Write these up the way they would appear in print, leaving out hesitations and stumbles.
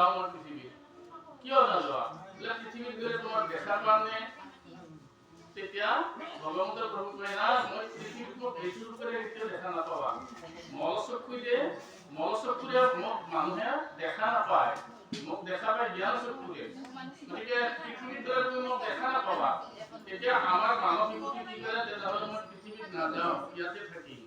নাযাওঁ মই পৃথিৱীত কিয় নাযোৱা বোলে পৃথিৱীত গ'লে তোমাক দেখা পামনে তেতিয়া ভগৱন্ত প্ৰভু কয় না মই পৃথিৱীত মোক এইটো ৰূপেৰে কেতিয়াও দেখা নাপাবা মলচকুৰে মোক মানুহে দেখা নাপায় মোক দেখা পায় জ্ঞান চকুৰে গতিকে পৃথিৱীত গ'লে তুমি মোক দেখা নাপাবা তেতিয়া আমাৰ মানসিকতা কি কৰে তেতিয়াহ'লে মই পৃথিৱীত নাযাওঁ ইয়াতে থাকিম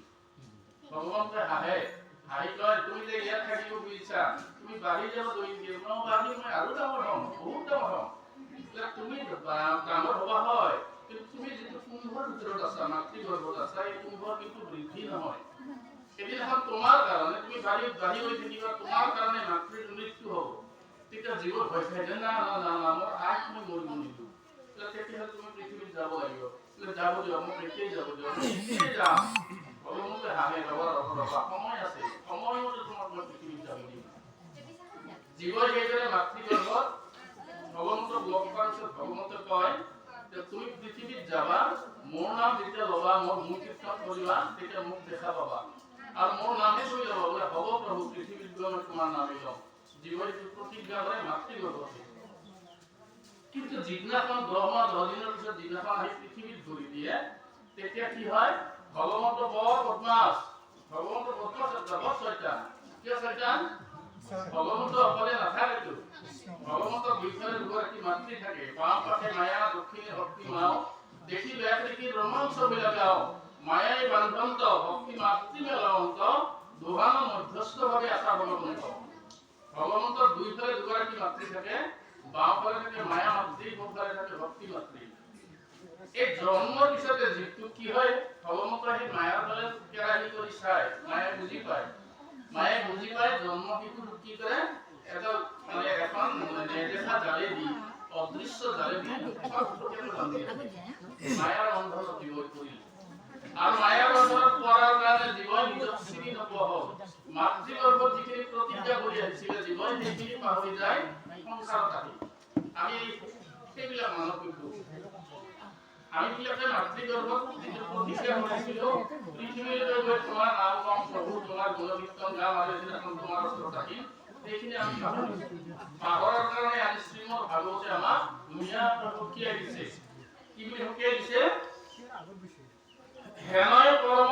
ভগৱন্তে হাঁহি কয় তুমি যে ইয়াত থাকিব বিচাৰিছা তুমি বাঢ়ি যাব দৈনিক মই বাঢ়ি মই আৰু ডাঙৰ হ'ম বহুত ডাঙৰ হ'ম তুমি ডাঙৰ হ'বা হয় কিন্তু তুমি যিটো কুম্ভৰ ভিতৰত আছা মাতৃগৰ্ভত আছা এই কুম্ভৰ কিন্তু বৃদ্ধি নহয় এদিনাখন তোমাৰ কাৰণে তুমি বাঢ়ি হৈ থাকিবা তোমাৰ কাৰণে মাতৃৰ মৃত্যু হ'ব তেতিয়া জীৱন ভয় খাই যায় না মোৰ আগ মই মৰিব নিদিওঁ তেতিয়াহ'লে তুমি পৃথিৱীত যাব লাগিব যাব দিয়ক মই এতিয়াই যাব দিয়ক এতিয়াই যাম ভগৱন্তে হাঁহে ৰবা সময় আছে সময়মতে তোমাক মই পৃথিৱীত যাব দিম জীৱই সেইদৰে মাতৃগৰ্ভত ভগৱন্তক লগ পোৱাৰ পিছত ভগৱন্তে কয় যে তুমি পৃথিৱীত যাবা মোৰ নাম যেতিয়া ল'বা মোৰ মুখ কীৰ্তন কৰিবা তেতিয়া মোক দেখা পাবা আৰু মোৰ নামে লৈ ল'বা বোলে হ'ব প্ৰভু পৃথিৱীত গ'লে মই তোমাৰ নামেই ল'ম জীৱই প্ৰতিজ্ঞা কৰে মাতৃগৰ্ভতে কিন্তু যিদিনাখন 10 দিনৰ পিছত যিদিনাখন আহি পৃথিৱীত ঘূৰি দিয়ে তেতিয়া কি হয় ভগৱন্ত বৰ বদমাছ বৰ শয়তান কিয় শয়তান ভগৱন্ত অকলে নাথাকেতো ভগৱন্ত দুইফালে দুগৰাকী মাতৃ থাকে বাম পাশে মায়া দক্ষিণে ভক্তি মাও দেখি বেয়া দেখি ৰোমাঞ্চ বিলাগাও মায়াই বান্ধন্ত ভক্তি মাতৃ মেলাৱন্ত দুহানৰ মধ্যস্থভাৱে আশা বলৱন্ত ভগৱন্তৰ দুইফালে দুগৰাকী মাতৃ থাকে বাওঁফালে থাকে মায়া মাতৃ সোঁফালে থাকে ভক্তি মাতৃ এই জন্মৰ পিছতে যিটো কি হয় ভগৱন্ত সেই মায়াৰ ফালে কেৰাহী কৰি চাই মায়ে বুজি পায় জন্ম শিশুটো কি কৰে এটা মানে এখন নেদেখা জালে দি অদৃশ্য জালে দি মায়াৰ অন্ধৰত জীৱই পৰিল আৰু মায়াৰ অন্ধৰত পৰাৰ কাৰণে জীৱই নিজক চিনি নোপোৱা হ'ল মাতৃগৰ্ভত যিখিনি প্ৰতিজ্ঞা কৰি আহিছিলে জীৱই সেইখিনি পাহৰি যায় সংসাৰত আহি আমি সেইবিলাক মানসিক আমি বিলাকে মাতৃগৰ্ভত যিটো প্ৰতিজ্ঞা কৰিছিলোঁ পৃথিৱীলৈ গৈ তোমাৰ নাম ল'ম প্ৰভু তোমাৰ গুণকীৰ্তন গাম আৰু এদিনাখন তোমাৰ ওচৰত আহিম সেইখিনি আমি পাহৰাৰ কাৰণে আজি শ্ৰীমদ ভাগৱতে আমাক ধুনীয়াকৈ সকীয়াই দিছে কি বুলি সকীয়াই দিছে হেনয় পৰম